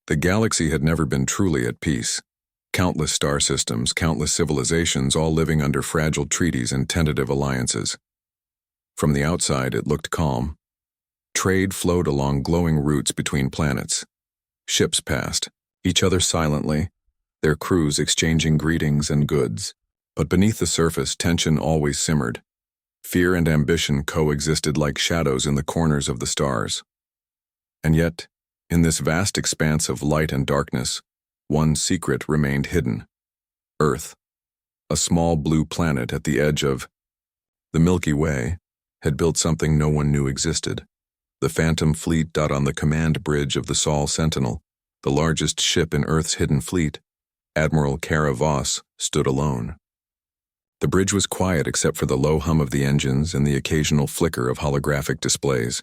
The galaxy had never been truly at peace. Countless star systems, countless civilizations, all living under fragile treaties and tentative alliances. From the outside, it looked calm. Trade flowed along glowing routes between planets. Ships passed, each other silently, their crews exchanging greetings and goods. But beneath the surface, tension always simmered. Fear and ambition coexisted like shadows in the corners of the stars. And yet, in this vast expanse of light and darkness, one secret remained hidden. Earth, a small blue planet at the edge of the Milky Way, had built something no one knew existed. The Phantom Fleet. On the command bridge of the Sol Sentinel, the largest ship in Earth's hidden fleet, Admiral Kara Voss stood alone. The bridge was quiet except for the low hum of the engines and the occasional flicker of holographic displays.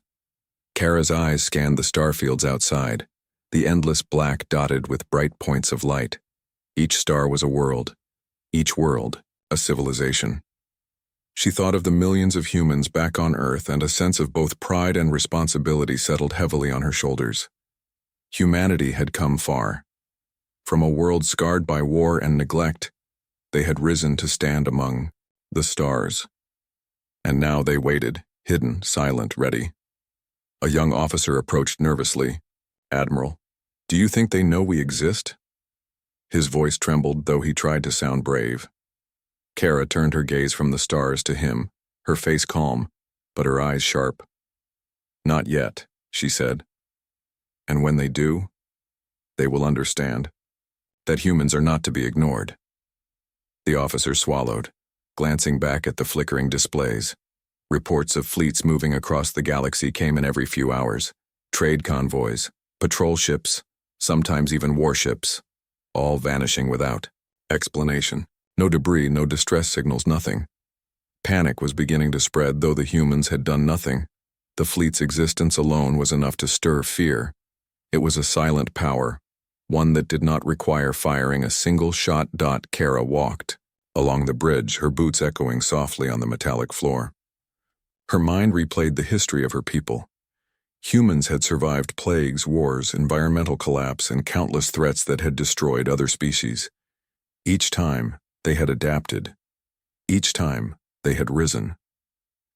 Kara's eyes scanned the starfields outside, the endless black dotted with bright points of light. Each star was a world, each world a civilization. She thought of the millions of humans back on Earth, and a sense of both pride and responsibility settled heavily on her shoulders. Humanity had come far. From a world scarred by war and neglect, they had risen to stand among the stars. And now they waited, hidden, silent, ready. A young officer approached nervously. "Admiral, do you think they know we exist?" His voice trembled, though he tried to sound brave. Kara turned her gaze from the stars to him, her face calm, but her eyes sharp. "Not yet," she said. "And when they do, they will understand that humans are not to be ignored." The officer swallowed, glancing back at the flickering displays. Reports of fleets moving across the galaxy came in every few hours. Trade convoys, patrol ships, sometimes even warships, all vanishing without explanation. No debris, no distress signals, nothing. Panic was beginning to spread, though the humans had done nothing. The fleet's existence alone was enough to stir fear. It was a silent power, one that did not require firing a single shot. Kara walked along the bridge, her boots echoing softly on the metallic floor. Her mind replayed the history of her people. Humans had survived plagues, wars, environmental collapse, and countless threats that had destroyed other species. Each time, they had adapted. Each time, they had risen.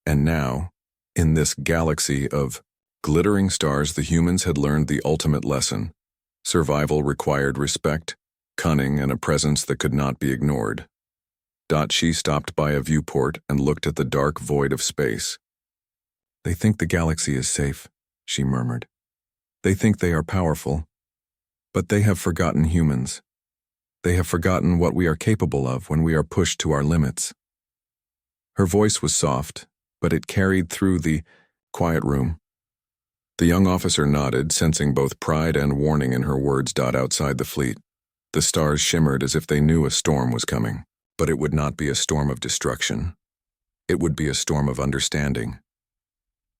And now, in this galaxy of glittering stars, the humans had learned the ultimate lesson. Survival required respect, cunning, and a presence that could not be ignored. She stopped by a viewport and looked at the dark void of space. "They think the galaxy is safe," she murmured. "They think they are powerful. But they have forgotten humans. They have forgotten what we are capable of when we are pushed to our limits." Her voice was soft, but it carried through the quiet room. The young officer nodded, sensing both pride and warning in her words. Outside the fleet, the stars shimmered as if they knew a storm was coming. But it would not be a storm of destruction. It would be a storm of understanding.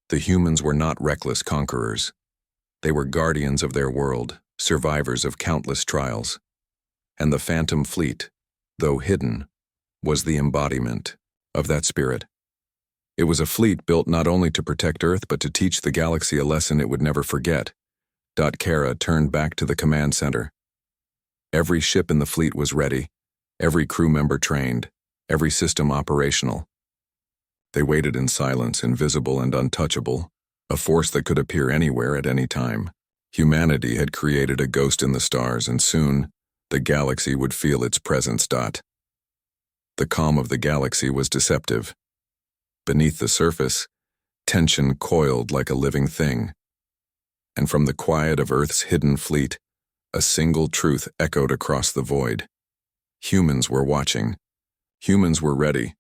The humans were not reckless conquerors. They were guardians of their world, survivors of countless trials. And the Phantom Fleet, though hidden, was the embodiment of that spirit. It was a fleet built not only to protect Earth but to teach the galaxy a lesson it would never forget. Kara turned back to the command center. Every ship in the fleet was ready, every crew member trained, every system operational. They waited in silence, invisible and untouchable, a force that could appear anywhere at any time. Humanity had created a ghost in the stars, and soon the galaxy would feel its presence. The calm of the galaxy was deceptive. Beneath the surface, tension coiled like a living thing. And from the quiet of Earth's hidden fleet, a single truth echoed across the void. Humans were watching. Humans were ready.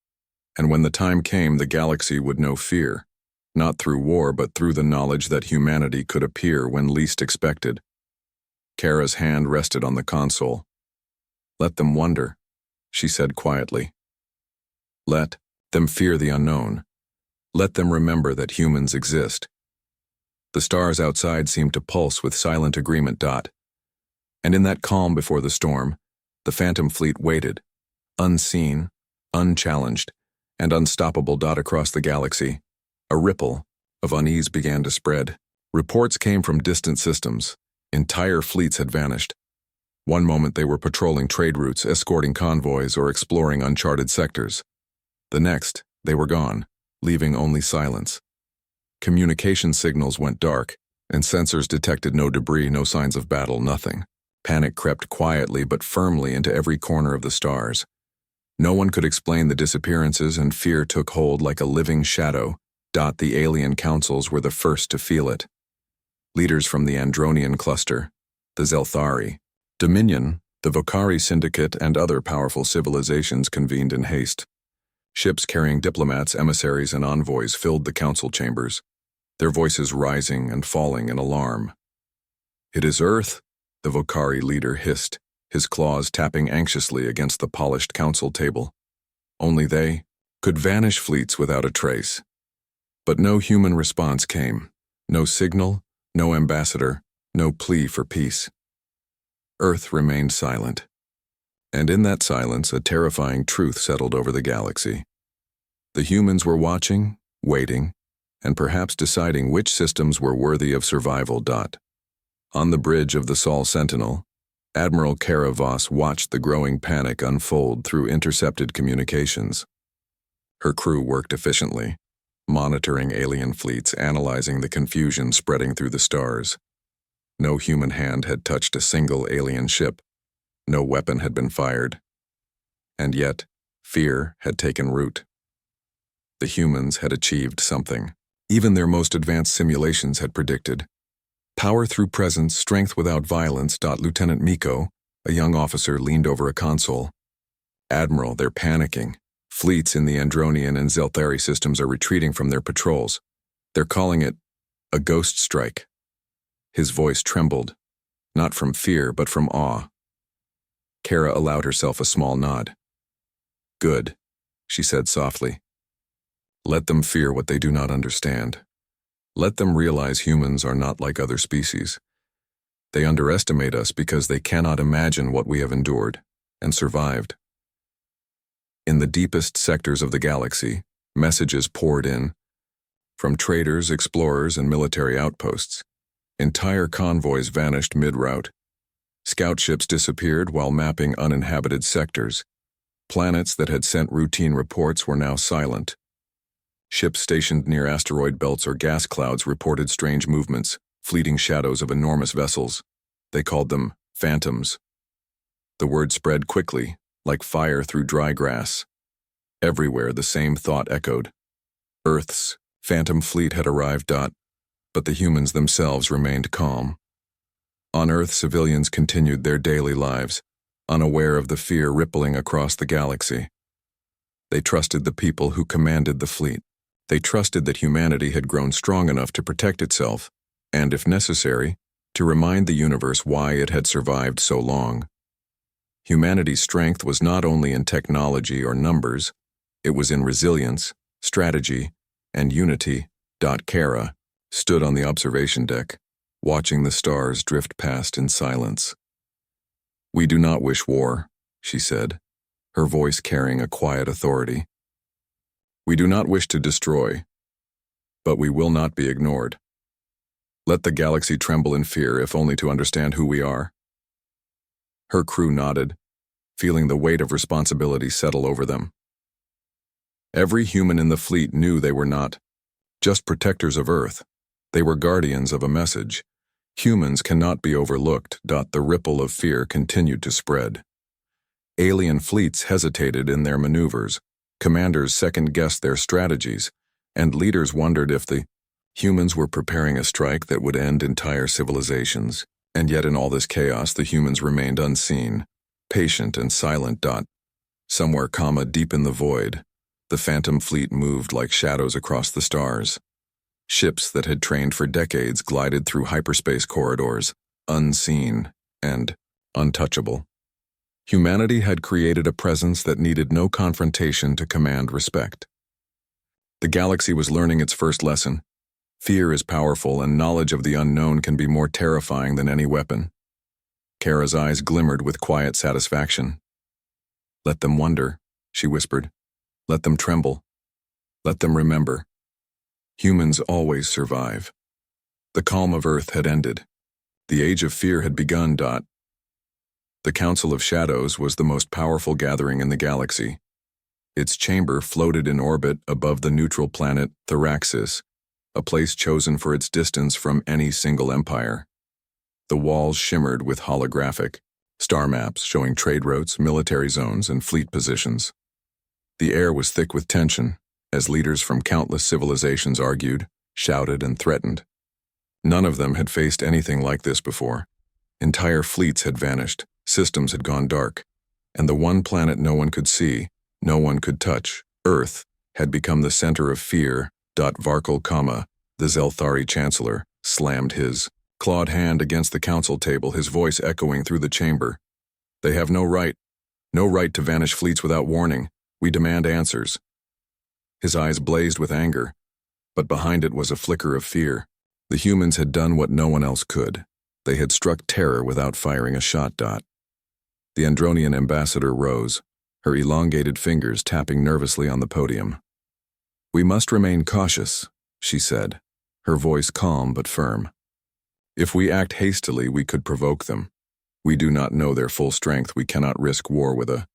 And when the time came, the galaxy would know fear, not through war but through the knowledge that humanity could appear when least expected. Kara's hand rested on the console. "Let them wonder," she said quietly. "Let them fear the unknown. Let them remember that humans exist." The stars outside seemed to pulse with silent agreement. And in that calm before the storm, the Phantom Fleet waited, unseen, unchallenged, and unstoppable. Across the galaxy, a ripple of unease began to spread. Reports came from distant systems, Entire fleets had vanished. One moment they were patrolling trade routes, escorting convoys, or exploring uncharted sectors. The next, they were gone, leaving only silence. Communication signals went dark, and sensors detected no debris, no signs of battle, nothing. Panic crept quietly but firmly into every corner of the stars. No one could explain the disappearances, and fear took hold like a living shadow. The alien councils were the first to feel it. Leaders from the Andronian cluster, the Zelthari, Dominion, the Vocari Syndicate, and other powerful civilizations convened in haste. Ships carrying diplomats, emissaries, and envoys filled the council chambers, their voices rising and falling in alarm. "It is Earth," the Vocari leader hissed, his claws tapping anxiously against the polished council table. Only they could vanish fleets without a trace. But no human response came. No signal, no ambassador, no plea for peace. Earth remained silent. And in that silence, a terrifying truth settled over the galaxy. The humans were watching, waiting, and perhaps deciding which systems were worthy of survival. On the bridge of the Sol Sentinel, Admiral Kara Voss watched the growing panic unfold through intercepted communications. Her crew worked efficiently, monitoring alien fleets, analyzing the confusion spreading through the stars. No human hand had touched a single alien ship. No weapon had been fired. And yet, fear had taken root. The humans had achieved something. Even their most advanced simulations had predicted. Power through presence, strength without violence. Lieutenant Miko, a young officer, leaned over a console. "Admiral, they're panicking. Fleets in the Andronian and Zelthari systems are retreating from their patrols. They're calling it a ghost strike." His voice trembled, not from fear but from awe. Kara allowed herself a small nod. "Good," she said softly. "Let them fear what they do not understand. Let them realize humans are not like other species. They underestimate us because they cannot imagine what we have endured and survived." In the deepest sectors of the galaxy, messages poured in. From traders, explorers, and military outposts, entire convoys vanished mid-route. Scout ships disappeared while mapping uninhabited sectors. Planets that had sent routine reports were now silent. Ships stationed near asteroid belts or gas clouds reported strange movements, fleeting shadows of enormous vessels. They called them phantoms. The word spread quickly, like fire through dry grass. Everywhere the same thought echoed. Earth's phantom fleet had arrived. But the humans themselves remained calm. On Earth, civilians continued their daily lives, unaware of the fear rippling across the galaxy. They trusted the people who commanded the fleet. They trusted that humanity had grown strong enough to protect itself, and if necessary, to remind the universe why it had survived so long. Humanity's strength was not only in technology or numbers, it was in resilience, strategy, and unity. Kara stood on the observation deck, watching the stars drift past in silence. "We do not wish war," she said, her voice carrying a quiet authority. "We do not wish to destroy, but we will not be ignored. Let the galaxy tremble in fear, if only to understand who we are." Her crew nodded, feeling the weight of responsibility settle over them. Every human in the fleet knew they were not just protectors of Earth. They were guardians of a message. Humans cannot be overlooked. The ripple of fear continued to spread. Alien fleets hesitated in their maneuvers. Commanders second-guessed their strategies, and leaders wondered if the humans were preparing a strike that would end entire civilizations. And yet in all this chaos, the humans remained unseen, patient and silent. Somewhere, deep in the void, the phantom fleet moved like shadows across the stars. Ships that had trained for decades glided through hyperspace corridors, unseen and untouchable. Humanity had created a presence that needed no confrontation to command respect. The galaxy was learning its first lesson. Fear is powerful, and knowledge of the unknown can be more terrifying than any weapon. Kara's eyes glimmered with quiet satisfaction. "Let them wonder," she whispered. "Let them tremble. Let them remember. Humans always survive." The calm of Earth had ended. The Age of Fear had begun. The Council of Shadows was the most powerful gathering in the galaxy. Its chamber floated in orbit above the neutral planet Theraxis, a place chosen for its distance from any single empire. The walls shimmered with holographic star maps showing trade routes, military zones, and fleet positions. The air was thick with tension, as leaders from countless civilizations argued, shouted, and threatened. None of them had faced anything like this before. Entire fleets had vanished, systems had gone dark, and the one planet no one could see, no one could touch, Earth, had become the center of fear. Varkal Kama, the Zelthari chancellor, slammed his clawed hand against the council table, his voice echoing through the chamber. They have no right to vanish fleets without warning. We demand answers. His eyes blazed with anger, but behind it was a flicker of fear. The humans had done what no one else could. They had struck terror without firing a shot. The Andronian ambassador rose, her elongated fingers tapping nervously on the podium. We must remain cautious, she said, her voice calm but firm. If we act hastily, we could provoke them. We do not know their full strength. We cannot risk war with a...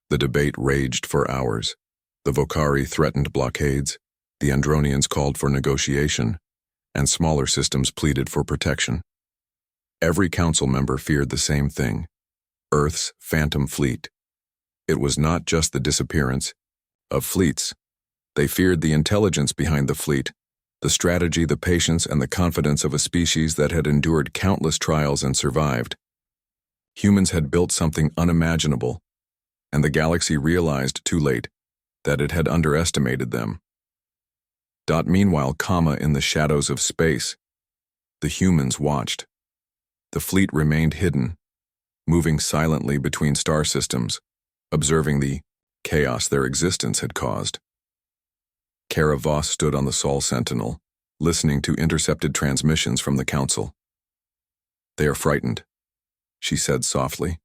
The debate raged for hours. The Vocari threatened blockades, the Andronians called for negotiation, and smaller systems pleaded for protection. Every council member feared the same thing: Earth's phantom fleet. It was not just the disappearance of fleets. They feared the intelligence behind the fleet, the strategy, the patience, and the confidence of a species that had endured countless trials and survived. Humans had built something unimaginable, and the galaxy realized too late that it had underestimated them. Meanwhile, in the shadows of space, the humans watched. The fleet remained hidden, moving silently between star systems, observing the chaos their existence had caused. Kara Voss stood on the Sol Sentinel, listening to intercepted transmissions from the Council. They are frightened, she said softly.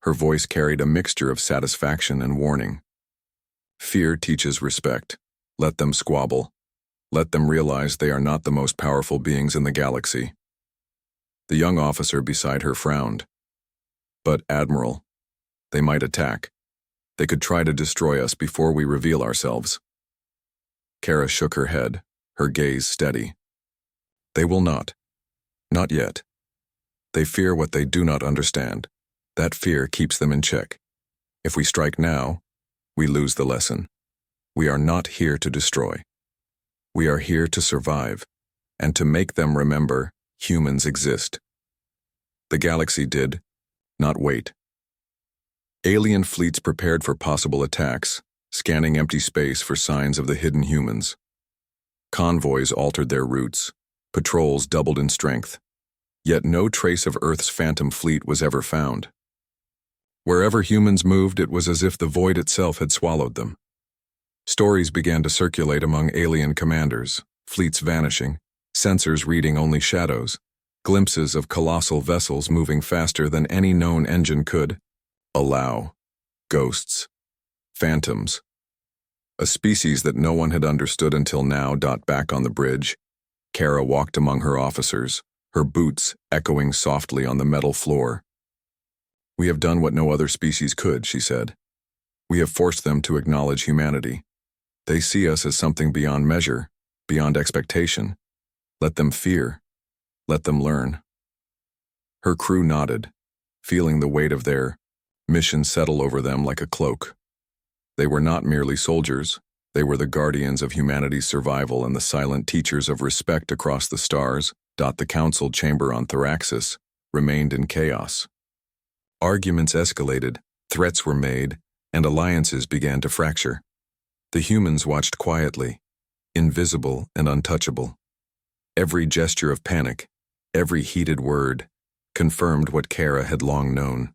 Her voice carried a mixture of satisfaction and warning. Fear teaches respect. Let them squabble. Let them realize they are not the most powerful beings in the galaxy. The young officer beside her frowned. But, Admiral, they might attack. They could try to destroy us before we reveal ourselves. Kara shook her head, her gaze steady. They will not. Not yet. They fear what they do not understand. That fear keeps them in check. If we strike now, we lose the lesson. We are not here to destroy. We are here to survive, and to make them remember humans exist. The galaxy did not wait. Alien fleets prepared for possible attacks, scanning empty space for signs of the hidden humans. Convoys altered their routes. Patrols doubled in strength. Yet no trace of Earth's phantom fleet was ever found. Wherever humans moved, it was as if the void itself had swallowed them. Stories began to circulate among alien commanders, fleets vanishing, sensors reading only shadows, glimpses of colossal vessels moving faster than any known engine could allow. Ghosts. Phantoms. A species that no one had understood until now. Back on the bridge, Kara walked among her officers, her boots echoing softly on the metal floor. We have done what no other species could, she said. We have forced them to acknowledge humanity. They see us as something beyond measure, beyond expectation. Let them fear. Let them learn. Her crew nodded, feeling the weight of their mission settle over them like a cloak. They were not merely soldiers. They were the guardians of humanity's survival and the silent teachers of respect across the stars. The council chamber on Theraxis remained in chaos. Arguments escalated, threats were made, and alliances began to fracture. The humans watched quietly, invisible and untouchable. Every gesture of panic, every heated word, confirmed what Kara had long known.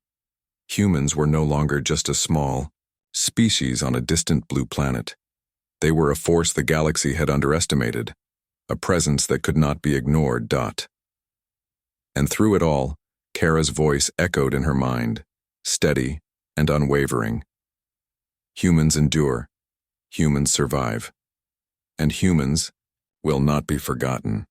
Humans were no longer just a small species on a distant blue planet. They were a force the galaxy had underestimated, a presence that could not be ignored. And through it all, Kara's voice echoed in her mind, steady and unwavering. Humans endure, humans survive, and humans will not be forgotten.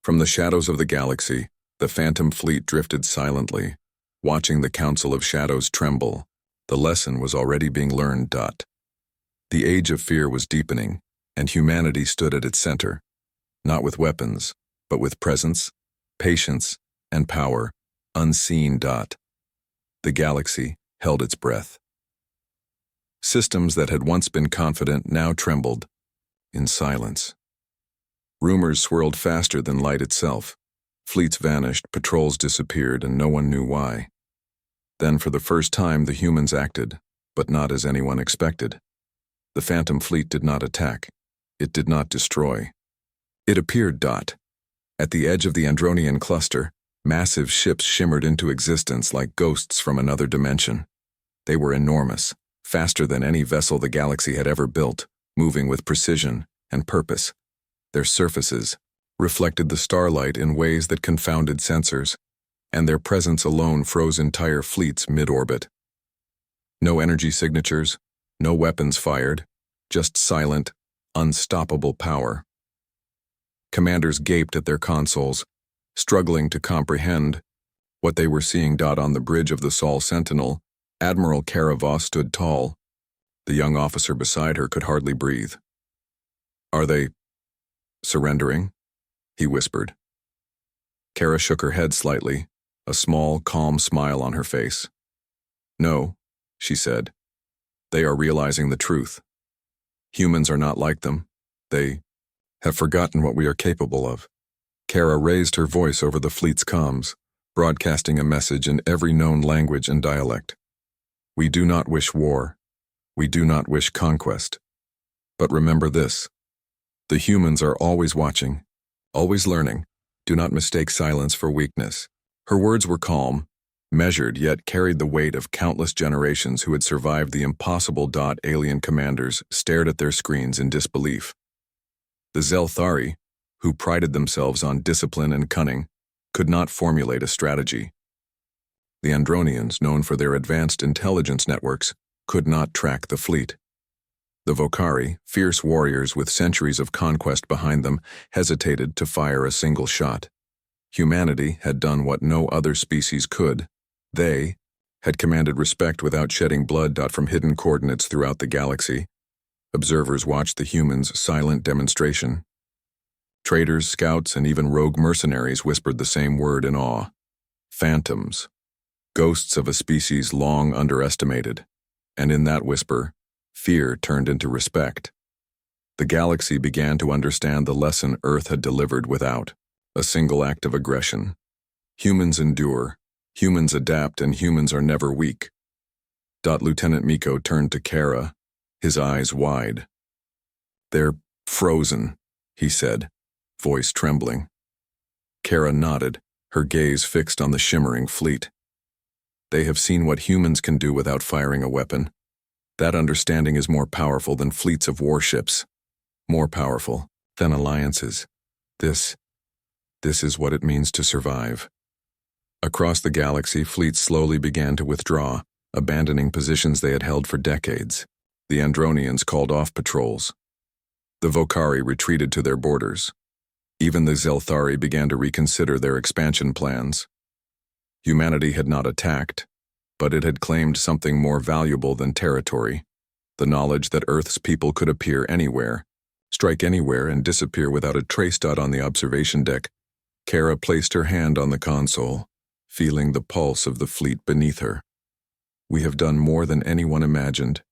From the shadows of the galaxy, the Phantom Fleet drifted silently, watching the Council of Shadows tremble. The lesson was already being learned. The age of fear was deepening, and humanity stood at its center, not with weapons, but with presence, patience, and power, unseen. The galaxy held its breath. Systems that had once been confident now trembled, in silence. Rumors swirled faster than light itself. Fleets vanished, patrols disappeared, and no one knew why. Then, for the first time, the humans acted, but not as anyone expected. The Phantom Fleet did not attack. It did not destroy. It appeared. At the edge of the Andronian cluster, massive ships shimmered into existence like ghosts from another dimension. They were enormous, faster than any vessel the galaxy had ever built, moving with precision and purpose. Their surfaces reflected the starlight in ways that confounded sensors, and their presence alone froze entire fleets mid-orbit. No energy signatures, no weapons fired, just silent, unstoppable power. Commanders gaped at their consoles, struggling to comprehend what they were seeing. On the bridge of the Sol Sentinel, Admiral Karavos stood tall. The young officer beside her could hardly breathe. "Are they surrendering?" he whispered. Kara shook her head slightly, a small, calm smile on her face. "No," she said. "They are realizing the truth. Humans are not like them. They have forgotten what we are capable of." Kara raised her voice over the fleet's comms, broadcasting a message in every known language and dialect. "We do not wish war. We do not wish conquest. But remember this. The humans are always watching, always learning. Do not mistake silence for weakness." Her words were calm, measured, yet carried the weight of countless generations who had survived the impossible. Alien commanders stared at their screens in disbelief. The Zelthari, who prided themselves on discipline and cunning, could not formulate a strategy. The Andronians, known for their advanced intelligence networks, could not track the fleet. The Vocari, fierce warriors with centuries of conquest behind them, hesitated to fire a single shot. Humanity had done what no other species could. They had commanded respect without shedding blood. From hidden coordinates throughout the galaxy, observers watched the humans' silent demonstration. Traders, scouts, and even rogue mercenaries whispered the same word in awe. Phantoms. Ghosts of a species long underestimated. And in that whisper, fear turned into respect. The galaxy began to understand the lesson Earth had delivered without a single act of aggression. Humans endure, humans adapt, and humans are never weak. Lieutenant Miko turned to Kara, his eyes wide. "They're frozen," he said, voice trembling. Kara nodded, her gaze fixed on the shimmering fleet. "They have seen what humans can do without firing a weapon. That understanding is more powerful than fleets of warships, more powerful than alliances. This is what it means to survive." Across the galaxy, fleets slowly began to withdraw, abandoning positions they had held for decades. The Andronians called off patrols. The Vocari retreated to their borders. Even the Zelthari began to reconsider their expansion plans. Humanity had not attacked, but it had claimed something more valuable than territory: the knowledge that Earth's people could appear anywhere, strike anywhere, and disappear without a trace. On the observation deck, Kara placed her hand on the console, feeling the pulse of the fleet beneath her. "We have done more than anyone imagined,"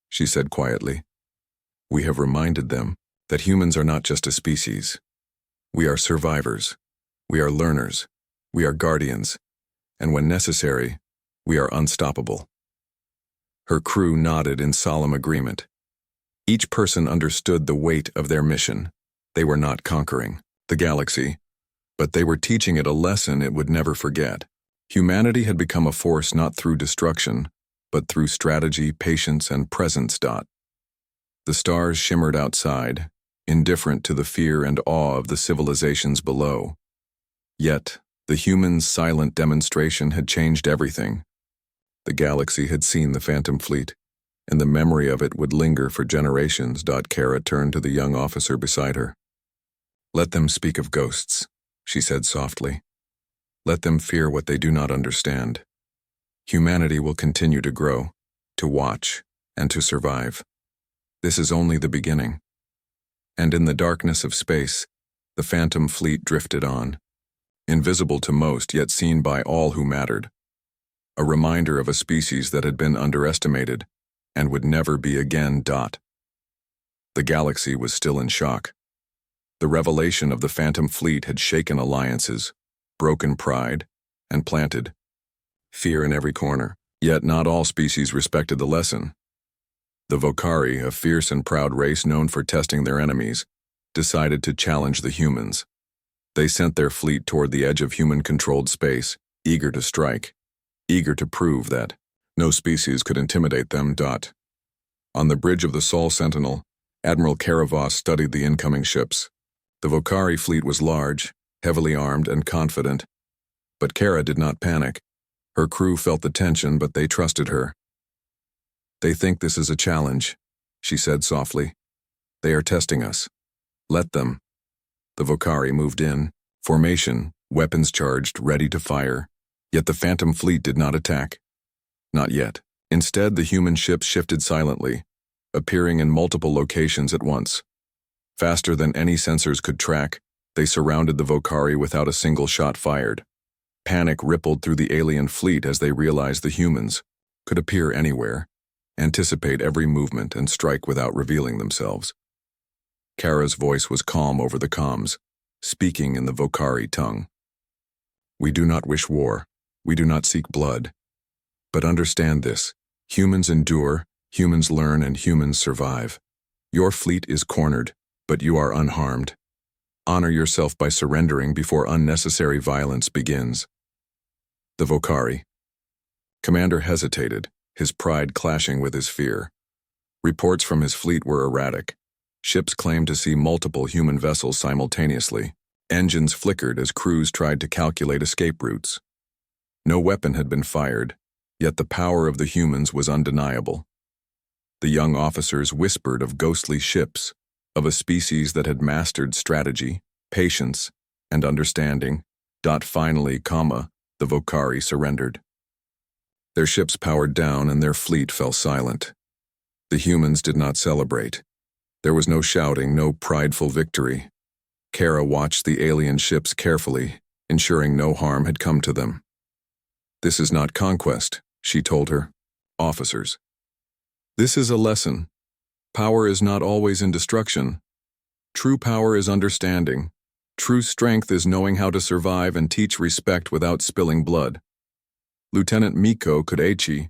she said quietly. "We have reminded them that humans are not just a species. We are survivors. We are learners. We are guardians. And when necessary, we are unstoppable." Her crew nodded in solemn agreement. Each person understood the weight of their mission. They were not conquering the galaxy, but they were teaching it a lesson it would never forget. Humanity had become a force not through destruction, but through strategy, patience, and presence. The stars shimmered outside, indifferent to the fear and awe of the civilizations below. Yet, the humans' silent demonstration had changed everything. The galaxy had seen the Phantom Fleet, and the memory of it would linger for generations. Kara turned to the young officer beside her. "Let them speak of ghosts. she said softly. Let them fear what they do not understand. Humanity will continue to grow, to watch, and to survive. This is only the beginning. And in the darkness of space, the phantom fleet drifted on, invisible to most yet seen by all who mattered. A reminder of a species that had been underestimated and would never be again. The galaxy was still in shock. The revelation of the phantom fleet had shaken alliances, broken pride, and planted fear in every corner. Yet not all species respected the lesson. The Vocari, a fierce and proud race known for testing their enemies, decided to challenge the humans. They sent their fleet toward the edge of human-controlled space, eager to strike, eager to prove that no species could intimidate them. On the bridge of the Sol Sentinel, Admiral Karavos studied the incoming ships. The Vocari fleet was large, heavily armed, and confident. But Kara did not panic. Her crew felt the tension, but they trusted her. They think this is a challenge, she said softly. They are testing us. Let them. The Vocari moved in, formation, weapons charged, ready to fire. Yet the Phantom fleet did not attack. Not yet. Instead, the human ships shifted silently, appearing in multiple locations at once. Faster than any sensors could track, they surrounded the Vocari without a single shot fired. Panic rippled through the alien fleet as they realized the humans could appear anywhere, anticipate every movement, and strike without revealing themselves. Kara's voice was calm over the comms, speaking in the Vocari tongue. We do not wish war. We do not seek blood. But understand this. Humans endure, humans learn, and humans survive. Your fleet is cornered, but you are unharmed. Honor yourself by surrendering before unnecessary violence begins. The Vocari. Commander hesitated, his pride clashing with his fear. Reports from his fleet were erratic. Ships claimed to see multiple human vessels simultaneously. Engines flickered as crews tried to calculate escape routes. No weapon had been fired, yet the power of the humans was undeniable. The young officers whispered of ghostly ships, of a species that had mastered strategy, patience, and understanding. Finally, the Vocari surrendered. Their ships powered down and their fleet fell silent. The humans did not celebrate. There was no shouting, no prideful victory. Kara watched the alien ships carefully, ensuring no harm had come to them. This is not conquest, she told her officers. This is a lesson. Power is not always in destruction. True power is understanding. True strength is knowing how to survive and teach respect without spilling blood. Lieutenant Miko Kodechi,